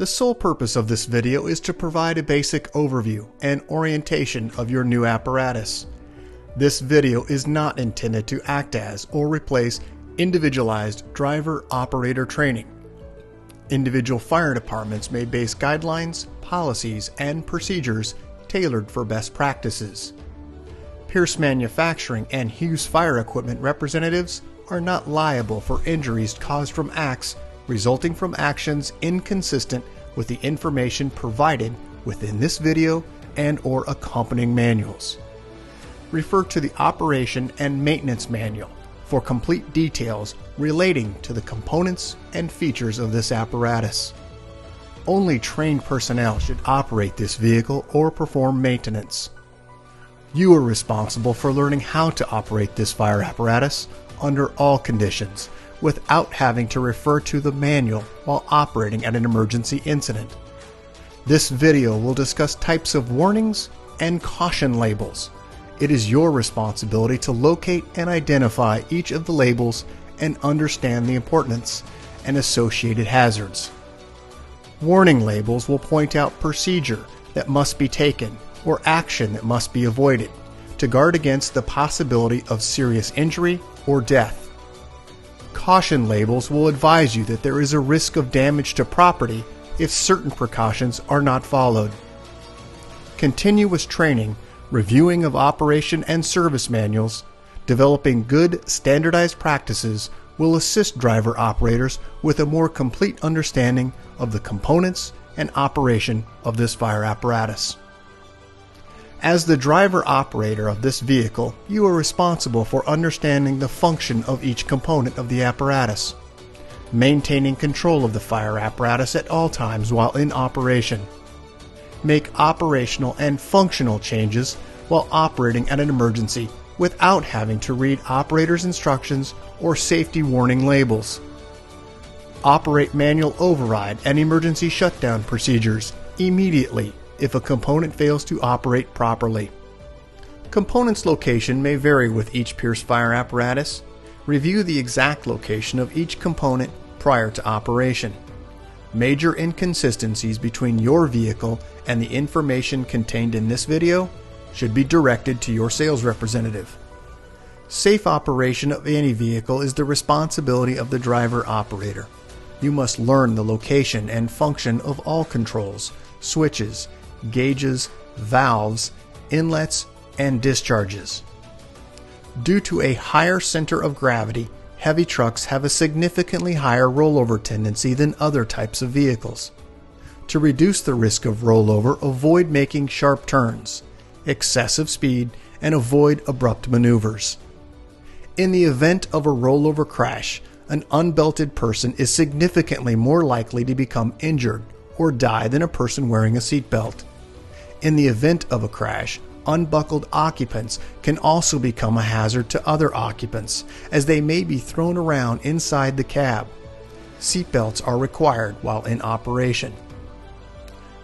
The sole purpose of this video is to provide a basic overview and orientation of your new apparatus. This video is not intended to act as or replace individualized driver-operator training. Individual fire departments may base guidelines, policies, and procedures tailored for best practices. Pierce Manufacturing and Hughes Fire Equipment representatives are not liable for injuries caused from acts resulting from actions inconsistent with the information provided within this video and/or accompanying manuals. Refer to the Operation and Maintenance Manual for complete details relating to the components and features of this apparatus. Only trained personnel should operate this vehicle or perform maintenance. You are responsible for learning how to operate this fire apparatus under all conditions without having to refer to the manual while operating at an emergency incident. This video will discuss types of warnings and caution labels. It is your responsibility to locate and identify each of the labels and understand the importance and associated hazards. Warning labels will point out procedure that must be taken or action that must be avoided to guard against the possibility of serious injury or death. Caution labels will advise you that there is a risk of damage to property if certain precautions are not followed. Continuous training, reviewing of operation and service manuals, developing good standardized practices will assist driver operators with a more complete understanding of the components and operation of this fire apparatus. As the driver operator of this vehicle, you are responsible for understanding the function of each component of the apparatus, maintaining control of the fire apparatus at all times while in operation. Make operational and functional changes while operating at an emergency without having to read operator's instructions or safety warning labels. Operate manual override and emergency shutdown procedures immediately if a component fails to operate properly. Components location may vary with each Pierce fire apparatus. Review the exact location of each component prior to operation. Major inconsistencies between your vehicle and the information contained in this video should be directed to your sales representative. Safe operation of any vehicle is the responsibility of the driver operator. You must learn the location and function of all controls, switches, gauges, valves, inlets, and discharges. Due to a higher center of gravity, heavy trucks have a significantly higher rollover tendency than other types of vehicles. To reduce the risk of rollover, avoid making sharp turns, excessive speed, and avoid abrupt maneuvers. In the event of a rollover crash, an unbelted person is significantly more likely to become injured or die than a person wearing a seatbelt. In the event of a crash, unbuckled occupants can also become a hazard to other occupants, as they may be thrown around inside the cab. Seatbelts are required while in operation.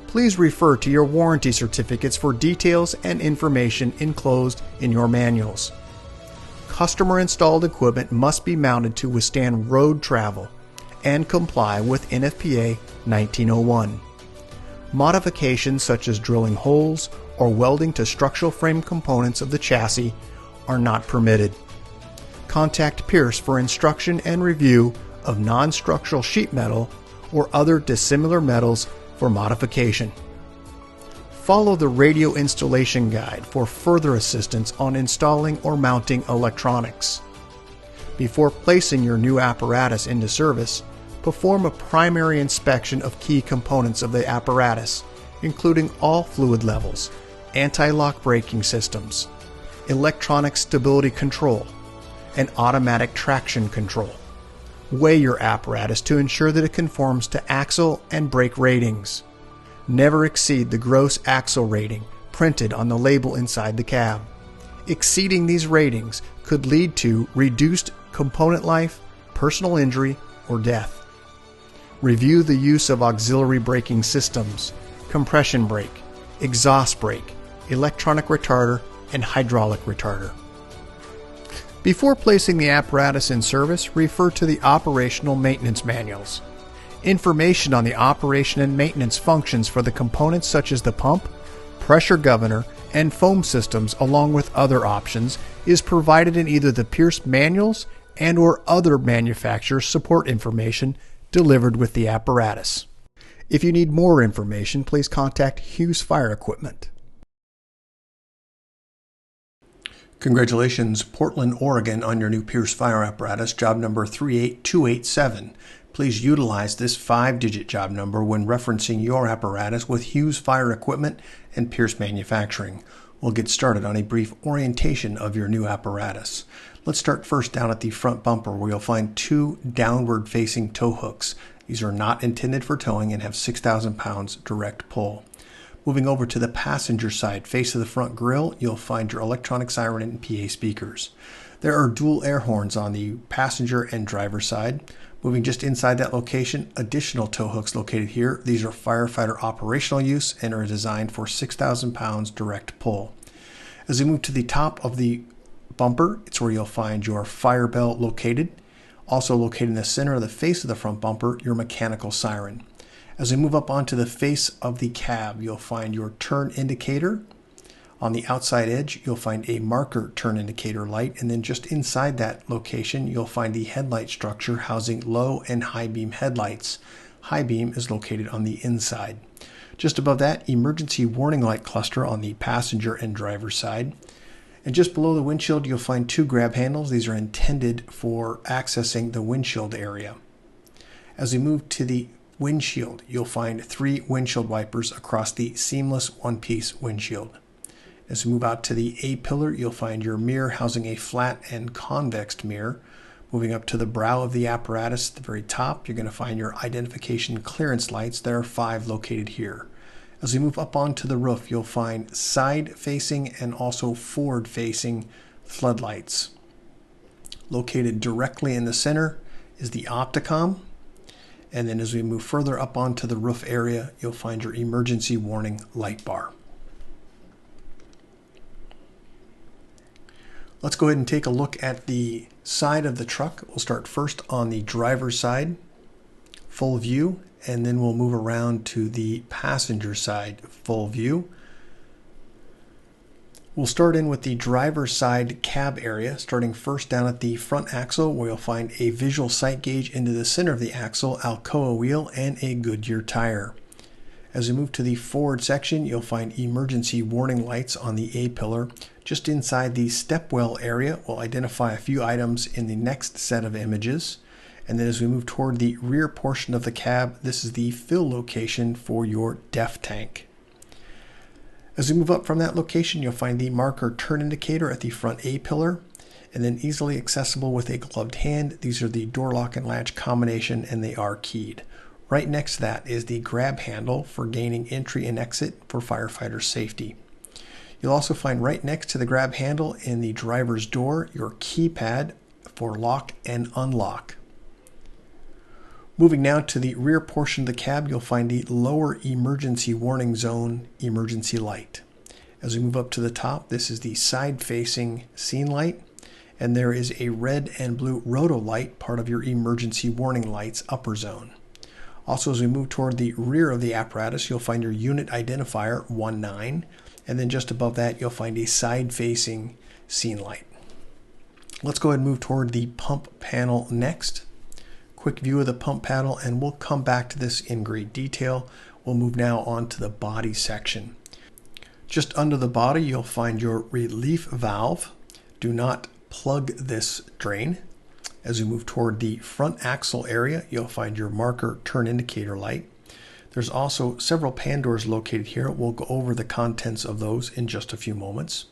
Please refer to your warranty certificates for details and information enclosed in your manuals. Customer-installed equipment must be mounted to withstand road travel and comply with NFPA 1901. Modifications such as drilling holes or welding to structural frame components of the chassis are not permitted. Contact Pierce for instruction and review of non-structural sheet metal or other dissimilar metals for modification. Follow the radio installation guide for further assistance on installing or mounting electronics. Before placing your new apparatus into service, perform a primary inspection of key components of the apparatus, including all fluid levels, anti-lock braking systems, electronic stability control, and automatic traction control. Weigh your apparatus to ensure that it conforms to axle and brake ratings. Never exceed the gross axle rating printed on the label inside the cab. Exceeding these ratings could lead to reduced component life, personal injury, or death. Review the use of auxiliary braking systems, compression brake, exhaust brake, electronic retarder, and hydraulic retarder. Before placing the apparatus in service, refer to the operational maintenance manuals. Information on the operation and maintenance functions for the components such as the pump, pressure governor, and foam systems, along with other options, is provided in either the Pierce manuals and/or other manufacturer support information delivered with the apparatus. If you need more information, please contact Hughes Fire Equipment. Congratulations, Portland, Oregon, on your new Pierce Fire apparatus, job number 38287. Please utilize this 5-digit job number when referencing your apparatus with Hughes Fire Equipment and Pierce Manufacturing. We'll get started on a brief orientation of your new apparatus. Let's start first down at the front bumper, where you'll find 2 downward-facing tow hooks. These are not intended for towing and have 6,000 pounds direct pull. Moving over to the passenger side, face of the front grille, you'll find your electronic siren and PA speakers. There are dual air horns on the passenger and driver side. Moving just inside that location, additional tow hooks located here. These are firefighter operational use and are designed for 6,000 pounds direct pull. As we move to the top of the bumper, it's where you'll find your fire bell located. Also located in the center of the face of the front bumper, your mechanical siren. As we move up onto the face of the cab, you'll find your turn indicator. On the outside edge, you'll find a marker turn indicator light, and then just inside that location, you'll find the headlight structure housing low and high beam headlights. High beam is located on the inside. Just above that, emergency warning light cluster on the passenger and driver side. And just below the windshield, you'll find 2 grab handles. These are intended for accessing the windshield area. As we move to the windshield, you'll find 3 windshield wipers across the seamless one-piece windshield. As we move out to the A-pillar, you'll find your mirror housing a flat and convex mirror. Moving up to the brow of the apparatus at the very top, you're going to find your identification clearance lights. There are 5 located here. As we move up onto the roof, you'll find side-facing and also forward-facing floodlights. Located directly in the center is the Opticom. And then as we move further up onto the roof area, you'll find your emergency warning light bar. Let's go ahead and take a look at the side of the truck. We'll start first on the driver's side, full view, and then we'll move around to the passenger side, full view. We'll start in with the driver's side cab area, starting first down at the front axle, where you'll find a visual sight gauge into the center of the axle, Alcoa wheel, and a Goodyear tire. As we move to the forward section, you'll find emergency warning lights on the A-pillar. Just inside the stepwell area, we'll identify a few items in the next set of images. And then as we move toward the rear portion of the cab, this is the fill location for your DEF tank. As we move up from that location, you'll find the marker turn indicator at the front A-pillar, and then easily accessible with a gloved hand. These are the door lock and latch combination, and they are keyed. Right next to that is the grab handle for gaining entry and exit for firefighter safety. You'll also find right next to the grab handle in the driver's door your keypad for lock and unlock. Moving now to the rear portion of the cab, you'll find the lower emergency warning zone emergency light. As we move up to the top, this is the side-facing scene light, and there is a red and blue roto light, part of your emergency warning lights upper zone. Also, as we move toward the rear of the apparatus, you'll find your unit identifier 19, and then just above that, you'll find a side-facing scene light. Let's go ahead and move toward the pump panel next. Quick view of the pump panel, and we'll come back to this in great detail. We'll move now on to the body section. Just under the body, you'll find your relief valve. Do not plug this drain. As we move toward the front axle area, you'll find your marker turn indicator light. There's also several pan doors located here. We'll go over the contents of those in just a few moments.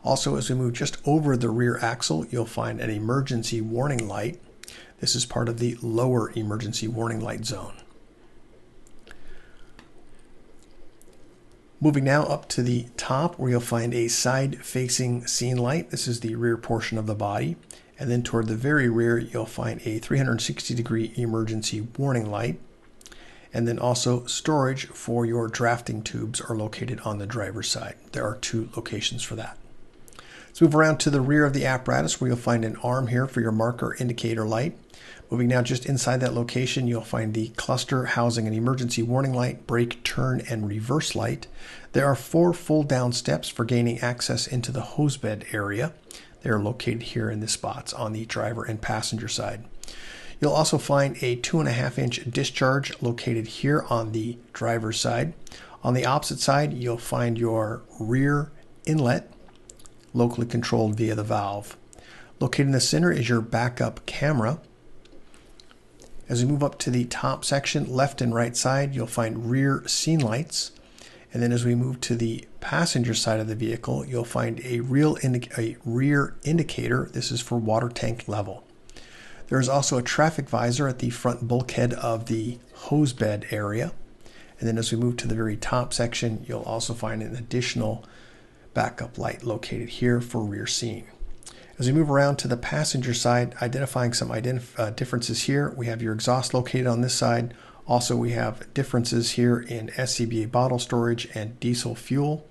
Also, as we move just over the rear axle, you'll find an emergency warning light. This is part of the lower emergency warning light zone. Moving now up to the top, where you'll find a side-facing scene light. This is the rear portion of the body. And then toward the very rear, you'll find a 360-degree emergency warning light. And then also storage for your drafting tubes are located on the driver's side. There are 2 locations for that. Let's move around to the rear of the apparatus where you'll find an arm here for your marker indicator light. Moving now just inside that location, you'll find the cluster housing an emergency warning light, brake, turn, and reverse light. There are 4 fold-down steps for gaining access into the hose bed area. They are located here in the spots on the driver and passenger side. You'll also find a 2.5-inch discharge located here on the driver's side. On the opposite side, you'll find your rear inlet, locally controlled via the valve. Located in the center is your backup camera. As we move up to the top section, left and right side, you'll find rear scene lights. And then as we move to the passenger side of the vehicle, you'll find a rear indicator. This is for water tank level. There is also a traffic visor at the front bulkhead of the hose bed area. And then as we move to the very top section, you'll also find an additional backup light located here for rear scene. As we move around to the passenger side, identifying some differences here, we have your exhaust located on this side. Also, we have differences here in SCBA bottle storage and diesel fuel.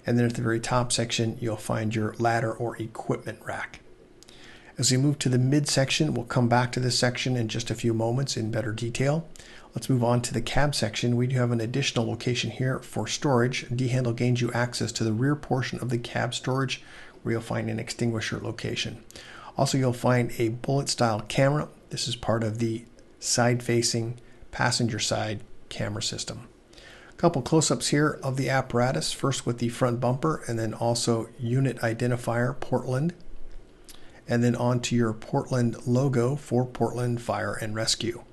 And then at the very top section, you'll find your ladder or equipment rack. As we move to the midsection, we'll come back to this section in just a few moments in better detail. Let's move on to the cab section. We do have an additional location here for storage. D-handle gains you access to the rear portion of the cab storage, where you'll find an extinguisher location. Also, you'll find a bullet-style camera. This is part of the side-facing passenger side camera system. A couple close-ups here of the apparatus, first with the front bumper and then also unit identifier Portland, and then onto your Portland logo for Portland Fire and Rescue.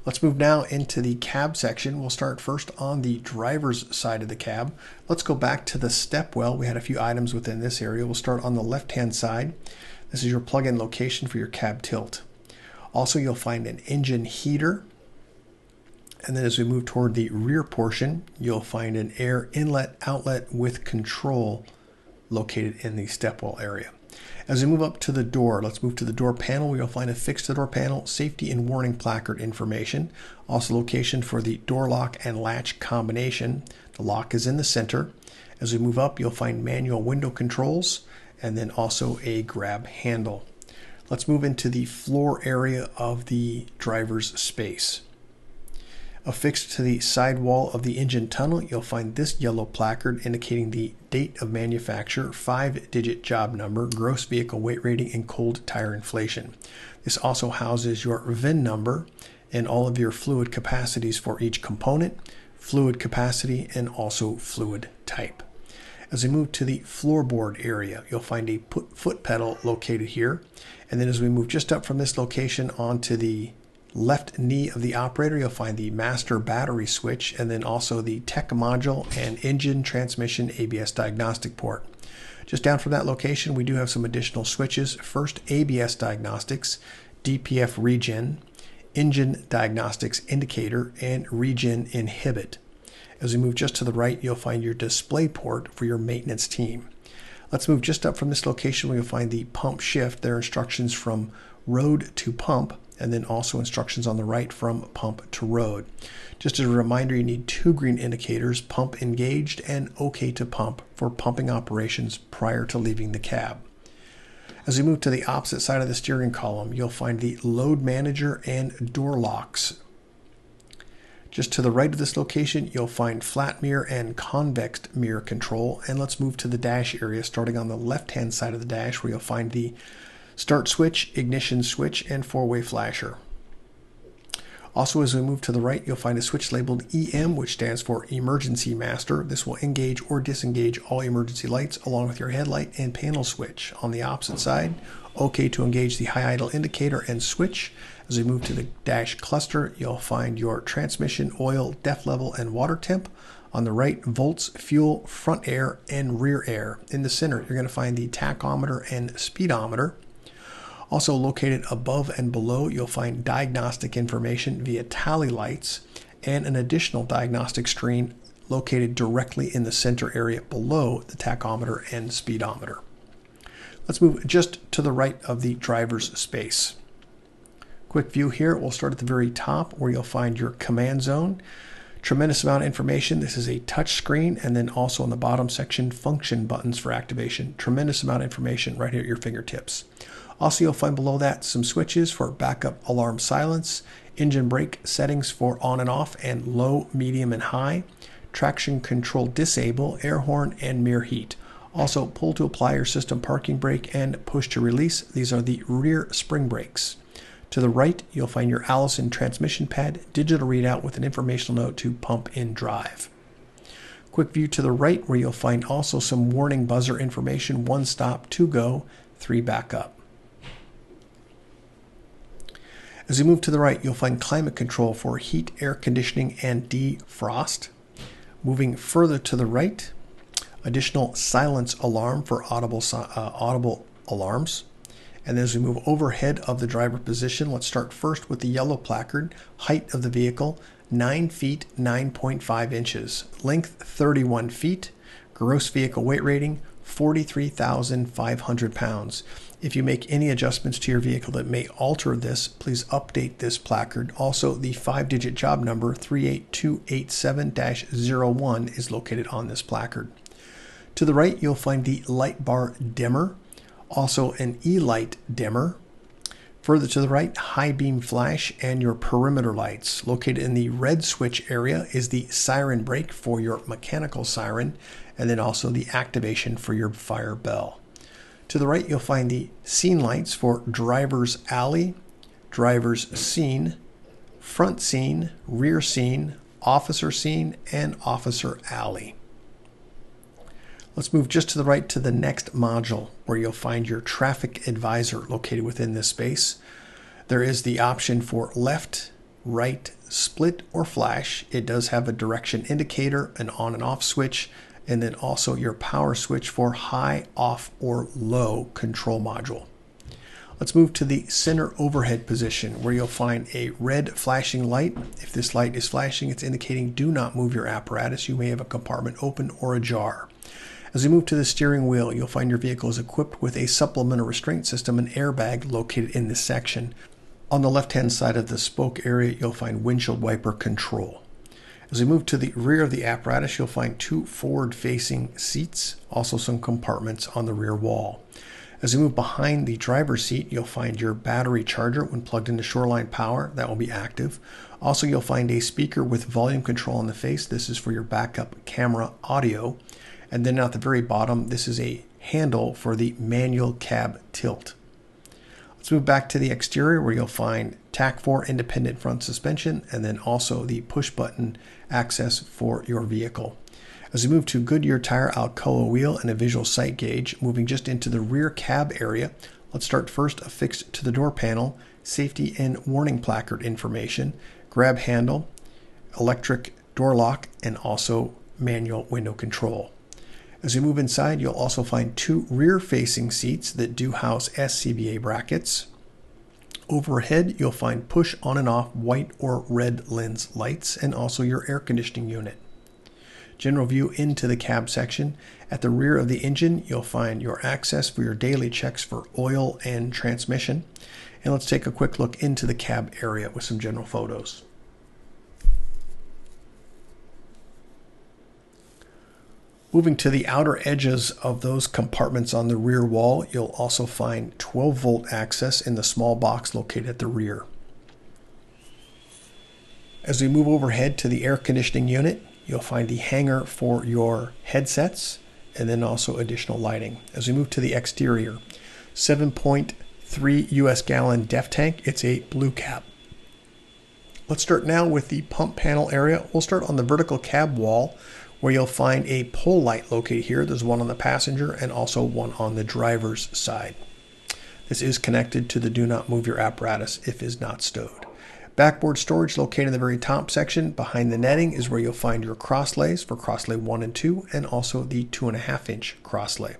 Let's move now into the cab section. We'll start first on the driver's side of the cab. Let's go back to the step well. We had a few items within this area. We'll start on the left-hand side. This is your plug-in location for your cab tilt. Also, you'll find an engine heater. And then as we move toward the rear portion, you'll find an air inlet outlet with control located in the step well area. As we move up to the door, let's move to the door panel where you'll find a fixed door panel, safety and warning placard information. Also location for the door lock and latch combination. The lock is in the center. As we move up, you'll find manual window controls and then also a grab handle. Let's move into the floor area of the driver's space. Affixed to the side wall of the engine tunnel, you'll find this yellow placard indicating the date of manufacture, 5-digit job number, gross vehicle weight rating, and cold tire inflation. This also houses your VIN number and all of your fluid capacities for each component, fluid capacity, and also fluid type. As we move to the floorboard area, you'll find a foot pedal located here. And then as we move just up from this location onto the left knee of the operator, you'll find the master battery switch and then also the tech module and engine, transmission, ABS diagnostic port. Just down from that location, we do have some additional switches. First, ABS diagnostics, DPF regen, engine diagnostics indicator, and regen inhibit. As we move just to the right, you'll find your display port for your maintenance team. Let's move just up from this location where you'll find the pump shift. There are instructions from road to pump, and then also instructions on the right from pump to road. Just as a reminder, you need 2 green indicators, pump engaged and OK to pump, for pumping operations prior to leaving the cab. As we move to the opposite side of the steering column, you'll find the load manager and door locks. Just to the right of this location, you'll find flat mirror and convex mirror control. And let's move to the dash area, starting on the left-hand side of the dash, where you'll find the start switch, ignition switch, and 4-way flasher. Also, as we move to the right, you'll find a switch labeled EM, which stands for Emergency Master. This will engage or disengage all emergency lights along with your headlight and panel switch. On the opposite side, OK to engage the high idle indicator and switch. As we move to the dash cluster, you'll find your transmission, oil, def level, and water temp. On the right, volts, fuel, front air, and rear air. In the center, you're going to find the tachometer and speedometer. Also located above and below, you'll find diagnostic information via tally lights and an additional diagnostic screen located directly in the center area below the tachometer and speedometer. Let's move just to the right of the driver's space. Quick view here, we'll start at the very top where you'll find your command zone. Tremendous amount of information. This is a touch screen, and then also in the bottom section, function buttons for activation. Tremendous amount of information right here at your fingertips. Also, you'll find below that some switches for backup alarm silence, engine brake settings for on and off, and low, medium, and high, traction control disable, air horn, and mirror heat. Also, pull to apply your system parking brake and push to release. These are the rear spring brakes. To the right, you'll find your Allison transmission pad, digital readout with an informational note to pump in drive. Quick view to the right where you'll find also some warning buzzer information, 1 stop, 2 go, 3 back up. As you move to the right, you'll find climate control for heat, air conditioning, and defrost. Moving further to the right, additional silence alarm for audible alarms. And as we move overhead of the driver position, let's start first with the yellow placard. Height of the vehicle, 9 feet, 9.5 inches. Length, 31 feet. Gross vehicle weight rating, 43,500 pounds. If you make any adjustments to your vehicle that may alter this, please update this placard. Also, the 5-digit job number, 38287-01, is located on this placard. To the right, you'll find the light bar dimmer. Also an E-light dimmer. Further to the right, high beam flash and your perimeter lights. Located in the red switch area is the siren brake for your mechanical siren, and then also the activation for your fire bell. To the right, you'll find the scene lights for driver's alley, driver's scene, front scene, rear scene, officer scene, and officer alley. Let's move just to the right to the next module where you'll find your traffic advisor located within this space. There is the option for left, right, split, or flash. It does have a direction indicator, an on and off switch, and then also your power switch for high, off, or low control module. Let's move to the center overhead position where you'll find a red flashing light. If this light is flashing, it's indicating do not move your apparatus. You may have a compartment open or ajar. As we move to the steering wheel, you'll find your vehicle is equipped with a supplemental restraint system and airbag located in this section. On the left-hand side of the spoke area, you'll find windshield wiper control. As we move to the rear of the apparatus, you'll find 2 forward-facing seats, also some compartments on the rear wall. As we move behind the driver's seat, you'll find your battery charger when plugged into Shoreline Power. That will be active. Also, you'll find a speaker with volume control on the face. This is for your backup camera audio. And then at the very bottom, this is a handle for the manual cab tilt. Let's move back to the exterior where you'll find TAC4 independent front suspension and then also the push button access for your vehicle. As we move to Goodyear tire Alcoa wheel and a visual sight gauge, moving just into the rear cab area, let's start first affixed to the door panel, safety and warning placard information, grab handle, electric door lock, and also manual window control. As we move inside, you'll also find 2 rear-facing seats that do house SCBA brackets. Overhead, you'll find push on and off white or red lens lights and also your air conditioning unit. General view into the cab section. At the rear of the engine, you'll find your access for your daily checks for oil and transmission. And let's take a quick look into the cab area with some general photos. Moving to the outer edges of those compartments on the rear wall, you'll also find 12-volt access in the small box located at the rear. As we move overhead to the air conditioning unit, you'll find the hanger for your headsets and then also additional lighting. As we move to the exterior, 7.3 US gallon DEF tank. It's a blue cap. Let's start now with the pump panel area. We'll start on the vertical cab wall, where you'll find a pole light located here. There's one on the passenger and also one on the driver's side. This is connected to the do not move your apparatus if it is not stowed. Backboard storage located in the very top section. Behind the netting is where you'll find your crosslays for crosslay 1 and 2 and also the 2.5-inch crosslay.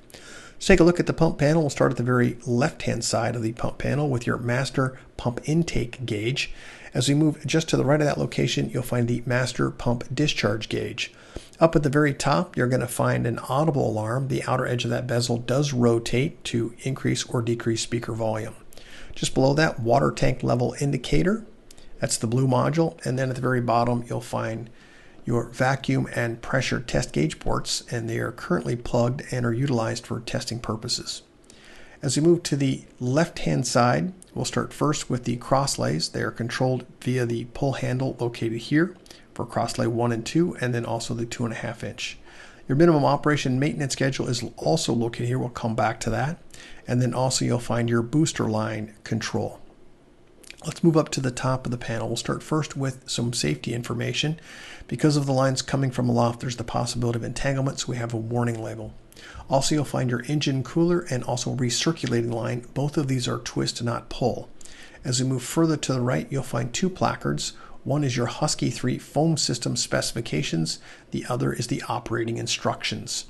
Let's take a look at the pump panel. We'll start at the very left-hand side of the pump panel with your master pump intake gauge. As we move just to the right of that location, you'll find the master pump discharge gauge. Up at the very top, you're going to find an audible alarm. The outer edge of that bezel does rotate to increase or decrease speaker volume. Just below that, water tank level indicator. That's the blue module. And then at the very bottom, you'll find your vacuum and pressure test gauge ports, and they are currently plugged and are utilized for testing purposes. As we move to the left-hand side, we'll start first with the crosslays. They are controlled via the pull handle located here for crosslay 1 and 2, and then also the 2.5 inch. Your minimum operation maintenance schedule is also located here. We'll come back to that. And then also you'll find your booster line control. Let's move up to the top of the panel. We'll start first with some safety information. Because of the lines coming from aloft, there's the possibility of entanglement, so we have a warning label. Also, you'll find your engine cooler and also recirculating line. Both of these are twist, not pull. As we move further to the right, you'll find 2 placards. One is your Husky 3 foam system specifications. The other is the operating instructions.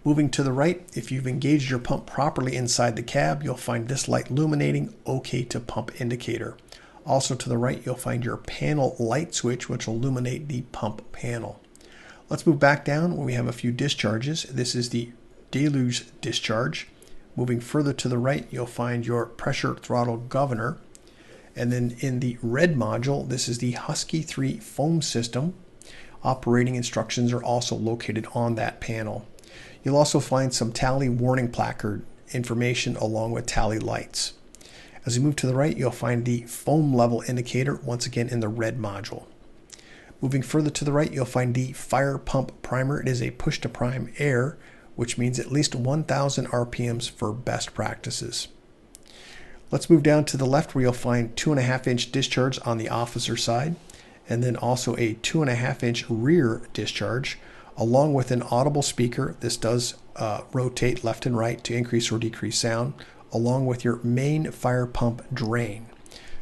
Moving to the right, if you've engaged your pump properly inside the cab, you'll find this light illuminating OK to pump indicator. Also to the right, you'll find your panel light switch, which will illuminate the pump panel. Let's move back down where we have a few discharges. This is the deluge discharge. Moving further to the right, you'll find your pressure throttle governor. And then in the red module, this is the Husky 3 foam system. Operating instructions are also located on that panel. You'll also find some Tally warning placard information along with Tally lights. As we move to the right, you'll find the foam level indicator, once again in the red module. Moving further to the right, you'll find the fire pump primer. It is a push to prime air, which means at least 1,000 RPMs for best practices. Let's move down to the left where you'll find 2.5 inch discharge on the officer side, and then also a 2.5 inch rear discharge, along with an audible speaker. This does rotate left and right to increase or decrease sound, along with your main fire pump drain.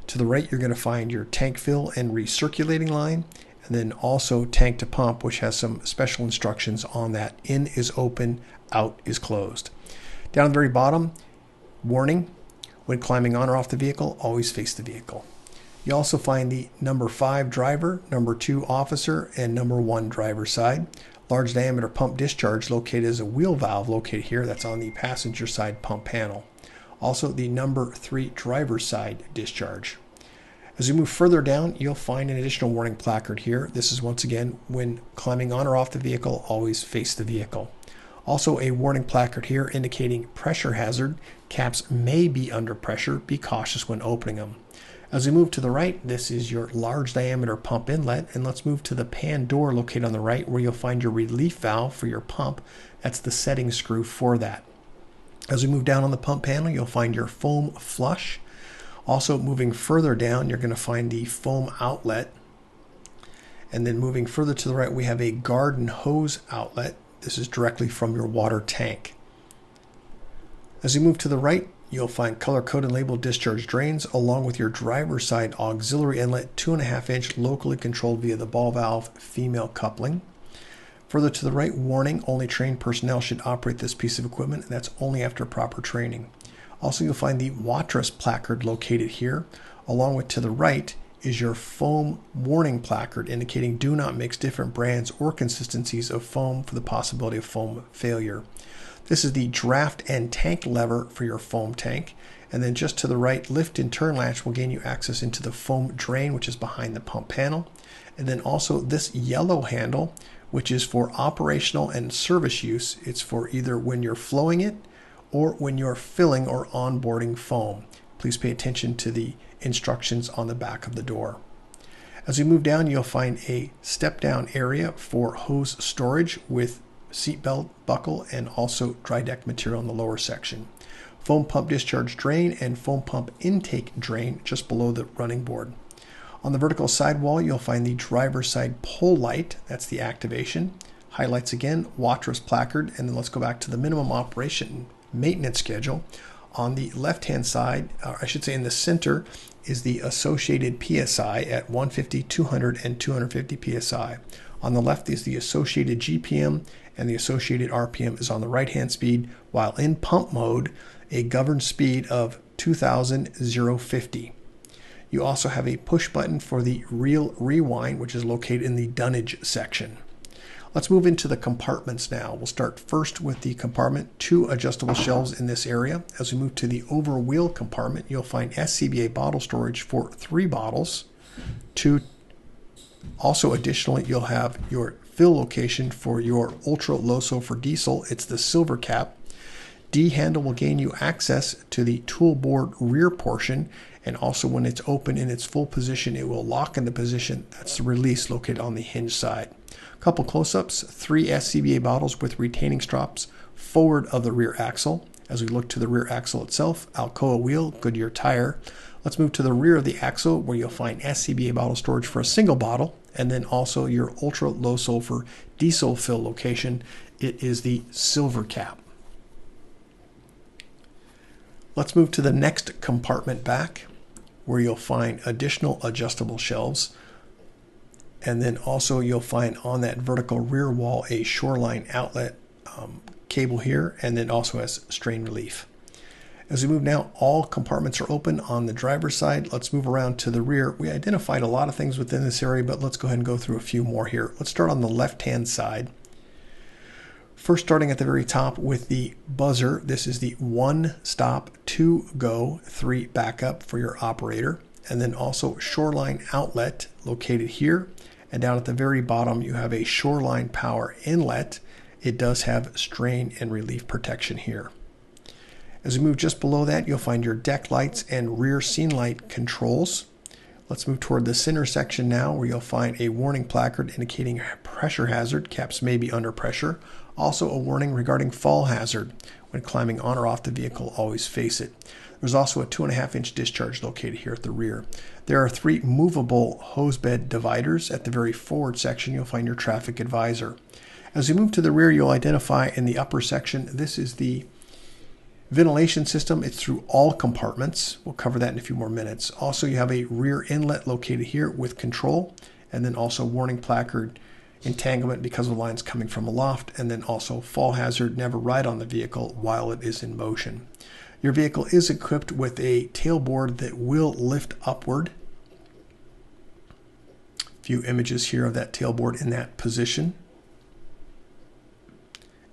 To the right, you're going to find your tank fill and recirculating line, and then also tank to pump, which has some special instructions on that. In is open, out is closed. Down at the very bottom, warning: when climbing on or off the vehicle, always face the vehicle. You also find the number 5 driver, number 2 officer, and number 1 driver side. Large diameter pump discharge located as a wheel valve located here. That's on the passenger side pump panel. Also the number 3 driver side discharge. As we move further down, you'll find an additional warning placard here. This is once again, when climbing on or off the vehicle, always face the vehicle. Also a warning placard here indicating pressure hazard. Caps may be under pressure. Be cautious when opening them. As we move to the right, this is your large diameter pump inlet, and let's move to the pan door located on the right where you'll find your relief valve for your pump. That's the setting screw for that. As we move down on the pump panel, you'll find your foam flush. Also moving further down, you're going to find the foam outlet. And then moving further to the right, we have a garden hose outlet. This is directly from your water tank. As you move to the right, you'll find color-coded labeled discharge drains along with your driver's side auxiliary inlet, 2.5 inch locally controlled via the ball valve female coupling. Further to the right, warning: only trained personnel should operate this piece of equipment, and that's only after proper training. Also, you'll find the Watrous placard located here. Along with to the right is your foam warning placard indicating do not mix different brands or consistencies of foam for the possibility of foam failure. This is the draft and tank lever for your foam tank. And then just to the right, lift and turn latch will gain you access into the foam drain, which is behind the pump panel. And then also this yellow handle, which is for operational and service use. It's for either when you're flowing it or when you're filling or onboarding foam. Please pay attention to the instructions on the back of the door. As we move down, you'll find a step down area for hose storage with seatbelt buckle and also dry deck material in the lower section. Foam pump discharge drain and foam pump intake drain just below the running board. On the vertical sidewall, you'll find the driver's side pole light. That's the activation. Highlights again, Watrous placard, and then let's go back to the minimum operation maintenance schedule. On the left-hand side, or I should say in the center, is the associated PSI at 150, 200, and 250 PSI. On the left is the associated GPM, and the associated RPM is on the right-hand speed, while in pump mode, a governed speed of 2,050. You also have a push button for the reel rewind, which is located in the dunnage section. Let's move into the compartments now. We'll start first with the compartment, 2 adjustable shelves in this area. As we move to the over wheel compartment, you'll find SCBA bottle storage for 3 bottles, 2 Also, additionally, you'll have your fill location for your ultra low sulfur diesel. It's the silver cap. D handle will gain you access to the tool board rear portion, and also when it's open in its full position, it will lock in the position. That's the release located on the hinge side. A couple close-ups, 3 SCBA bottles with retaining straps forward of the rear axle. As we look to the rear axle itself, Alcoa wheel, Goodyear tire. Let's move to the rear of the axle where you'll find SCBA bottle storage for a single bottle, and then also your ultra low sulfur diesel fill location. It is the silver cap. Let's move to the next compartment back where you'll find additional adjustable shelves. And then also you'll find on that vertical rear wall a Shoreline outlet cable here, and then also has strain relief. As we move now, all compartments are open on the driver's side. Let's move around to the rear. We identified a lot of things within this area, but let's go ahead and go through a few more here. Let's start on the left-hand side. First, starting at the very top with the buzzer. This is the 1 stop, 2 go, 3 backup for your operator. And then also Shoreline outlet located here. And down at the very bottom, you have a Shoreline power inlet. It does have strain and relief protection here. As we move just below that, you'll find your deck lights and rear scene light controls. Let's move toward the center section now, where you'll find a warning placard indicating pressure hazard. Caps may be under pressure. Also a warning regarding fall hazard. When climbing on or off the vehicle, always face it. There's also a 2.5-inch discharge located here at the rear. There are 3 movable hose bed dividers. At the very forward section, you'll find your traffic advisor. As we move to the rear, you'll identify in the upper section, this is the ventilation system. It's through all compartments. We'll cover that in a few more minutes. Also, you have a rear inlet located here with control, and then also warning placard entanglement because of lines coming from aloft, and then also fall hazard, never ride on the vehicle while it is in motion. Your vehicle is equipped with a tailboard that will lift upward. A few images here of that tailboard in that position.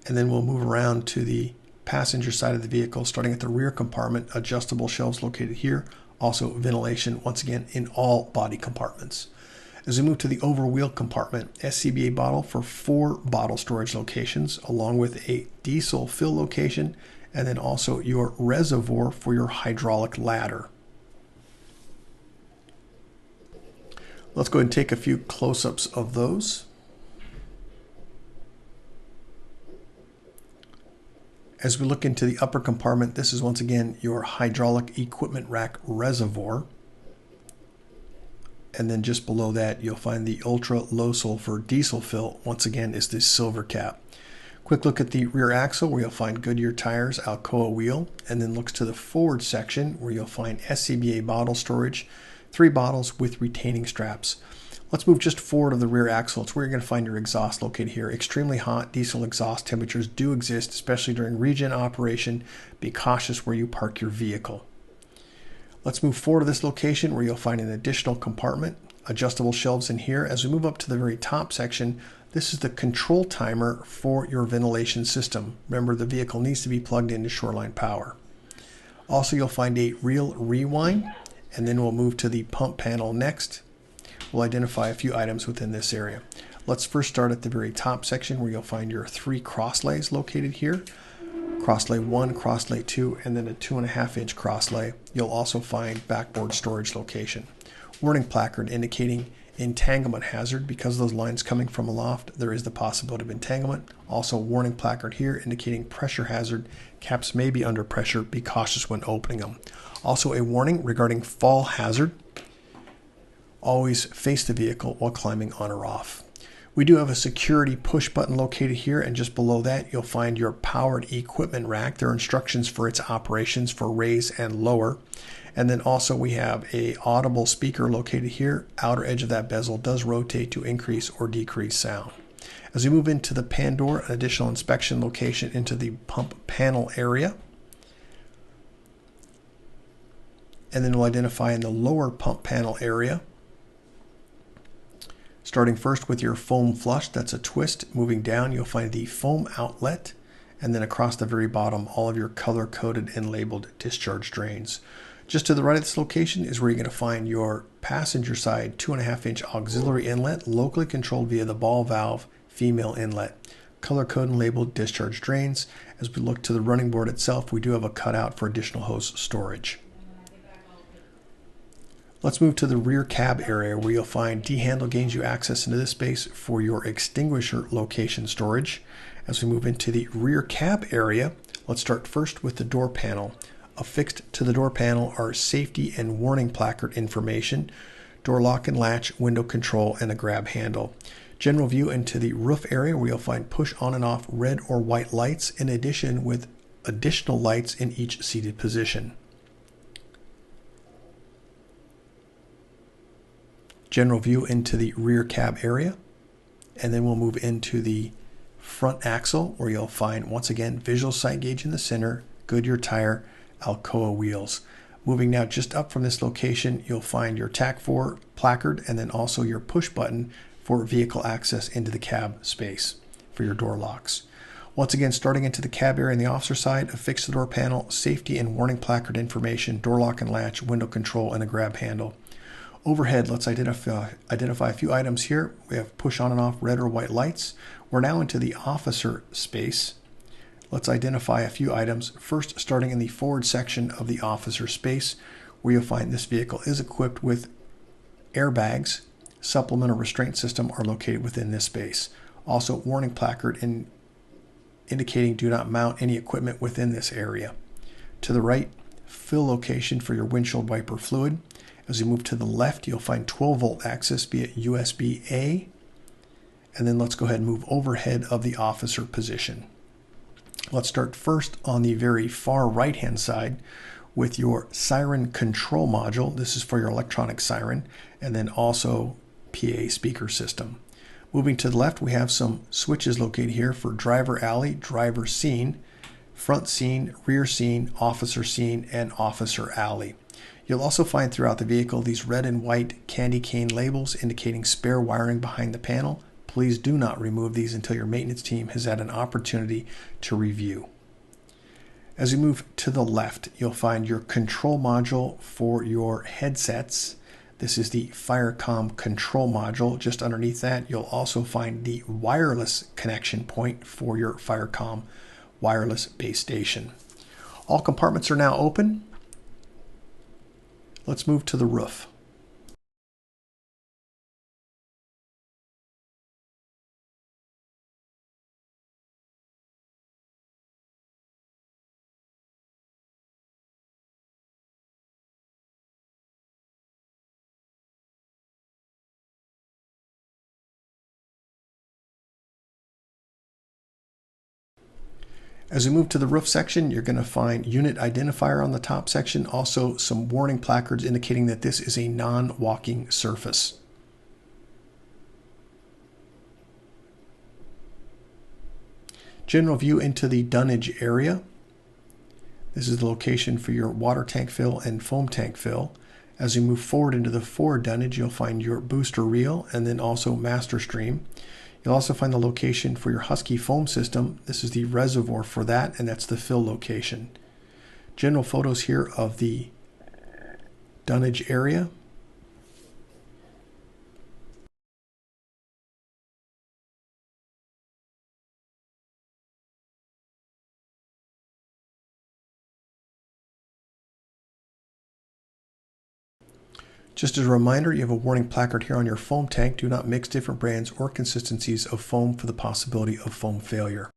And then we'll move around to the passenger side of the vehicle, starting at the rear compartment, adjustable shelves located here, also ventilation, once again, in all body compartments. As we move to the over wheel compartment, SCBA bottle for 4 bottle storage locations, along with a diesel fill location, and then also your reservoir for your hydraulic ladder. Let's go ahead and take a few close-ups of those. As we look into the upper compartment, this is once again your hydraulic equipment rack reservoir. And then just below that, you'll find the ultra low sulfur diesel fill. Once again, is this silver cap. Quick look at the rear axle where you'll find Goodyear tires, Alcoa wheel, and then looks to the forward section where you'll find SCBA bottle storage, 3 bottles with retaining straps. Let's move just forward of the rear axle. It's where you're going to find your exhaust located here. Extremely hot diesel exhaust temperatures do exist, especially during regen operation. Be cautious where you park your vehicle. Let's move forward to this location where you'll find an additional compartment, adjustable shelves in here. As we move up to the very top section, this is the control timer for your ventilation system. Remember, the vehicle needs to be plugged into Shoreline power. Also, you'll find a reel rewind, and then we'll move to the pump panel next. We'll identify a few items within this area. Let's first start at the very top section where you'll find your 3 crosslays located here. Crosslay 1, crosslay 2, and then a 2.5-inch crosslay. You'll also find backboard storage location. Warning placard indicating entanglement hazard. Because of those lines coming from aloft, there is the possibility of entanglement. Also, warning placard here indicating pressure hazard. Caps may be under pressure. Be cautious when opening them. Also, a warning regarding fall hazard. Always face the vehicle while climbing on or off. We do have a security push button located here, and just below that you'll find your powered equipment rack. There are instructions for its operations for raise and lower. And then also we have a audible speaker located here. Outer edge of that bezel does rotate to increase or decrease sound. As we move into the pan door, an additional inspection location into the pump panel area. And then we'll identify in the lower pump panel area, starting first with your foam flush, that's a twist. Moving down, you'll find the foam outlet, and then across the very bottom, all of your color-coded and labeled discharge drains. Just to the right of this location is where you're going to find your passenger side 2.5-inch auxiliary inlet, locally controlled via the ball valve female inlet. Color code and labeled discharge drains. As we look to the running board itself, we do have a cutout for additional hose storage. Let's move to the rear cab area where you'll find D-handle gains you access into this space for your extinguisher location storage. As we move into the rear cab area, let's start first with the door panel. Affixed to the door panel are safety and warning placard information, door lock and latch, window control, and a grab handle. General view into the roof area where you'll find push on and off red or white lights in addition with additional lights in each seated position. General view into the rear cab area, and then we'll move into the front axle where you'll find once again visual sight gauge in the center, Goodyear tire, Alcoa wheels. Moving now just up from this location, you'll find your TAC4 placard and then also your push button for vehicle access into the cab space for your door locks. Once again, starting into the cab area on the officer side, affixed to the door panel, safety and warning placard information, door lock and latch, window control, and a grab handle. Overhead, let's identify a few items here. We have push on and off red or white lights. We're now into the officer space. Let's identify a few items. First, starting in the forward section of the officer space, where you'll find this vehicle is equipped with airbags. Supplemental restraint system are located within this space. Also, warning placard indicating do not mount any equipment within this area. To the right, fill location for your windshield wiper fluid. As you move to the left, you'll find 12-volt access via USB-A. And then let's go ahead and move overhead of the officer position. Let's start first on the very far right-hand side with your siren control module. This is for your electronic siren, and then also PA speaker system. Moving to the left, we have some switches located here for driver alley, driver scene, front scene, rear scene, officer scene, and officer alley. You'll also find throughout the vehicle these red and white candy cane labels indicating spare wiring behind the panel. Please do not remove these until your maintenance team has had an opportunity to review. As you move to the left, you'll find your control module for your headsets. This is the FireCom control module. Just underneath that, you'll also find the wireless connection point for your FireCom wireless base station. All compartments are now open. Let's move to the roof. As we move to the roof section, you're going to find unit identifier on the top section, also some warning placards indicating that this is a non-walking surface. General view into the dunnage area. This is the location for your water tank fill and foam tank fill. As you move forward into the forward dunnage, you'll find your booster reel and then also master stream. You'll also find the location for your Husky foam system. This is the reservoir for that, and that's the fill location. General photos here of the dunnage area. Just as a reminder, you have a warning placard here on your foam tank. Do not mix different brands or consistencies of foam for the possibility of foam failure.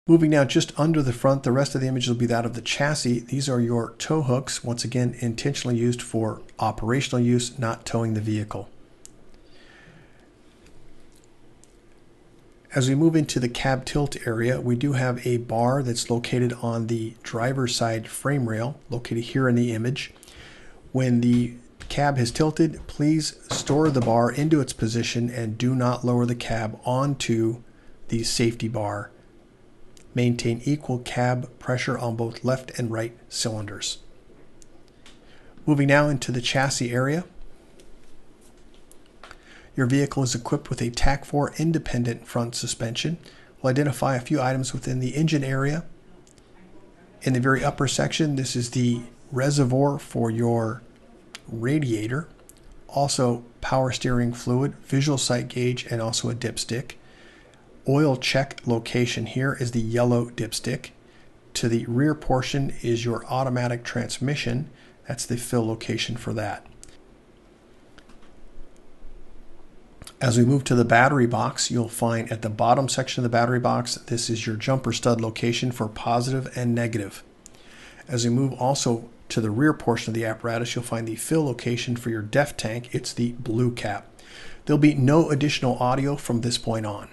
Moving now just under the front, the rest of the image will be that of the chassis. These are your tow hooks, once again intentionally used for operational use, not towing the vehicle. As we move into the cab tilt area, we do have a bar that's located on the driver's side frame rail, located here in the image. When the cab has tilted, please store the bar into its position and do not lower the cab onto the safety bar. Maintain equal cab pressure on both left and right cylinders. Moving now into the chassis area. Your vehicle is equipped with a TAC4 independent front suspension. We'll identify a few items within the engine area. In the very upper section, this is the reservoir for your radiator, also power steering fluid, visual sight gauge, and also a dipstick. Oil check location here is the yellow dipstick. To the rear portion is your automatic transmission. That's the fill location for that. As we move to the battery box, you'll find at the bottom section of the battery box, this is your jumper stud location for positive and negative. As we move also to the rear portion of the apparatus, you'll find the fill location for your DEF tank. It's the blue cap. There'll be no additional audio from this point on.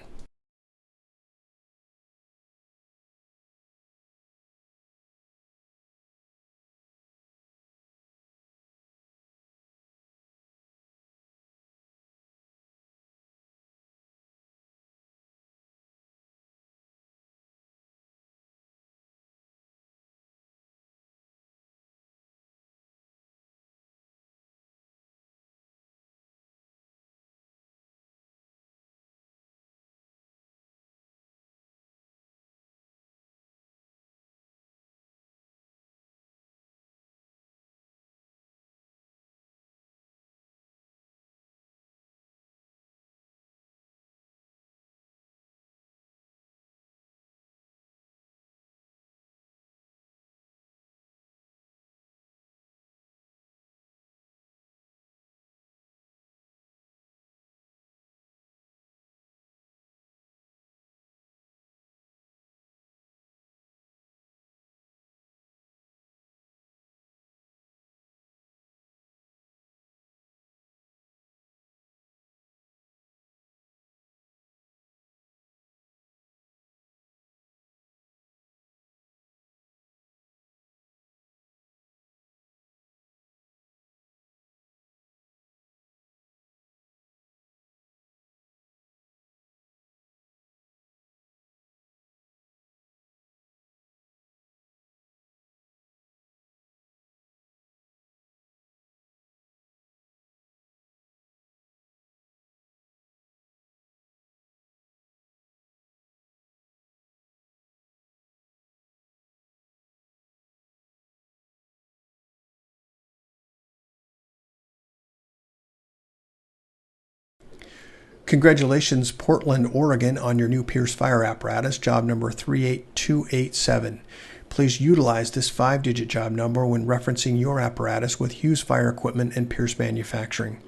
Congratulations, Portland, Oregon, on your new Pierce Fire apparatus, job number 38287. Please utilize this 5-digit job number when referencing your apparatus with Hughes Fire Equipment and Pierce Manufacturing.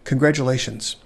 Congratulations.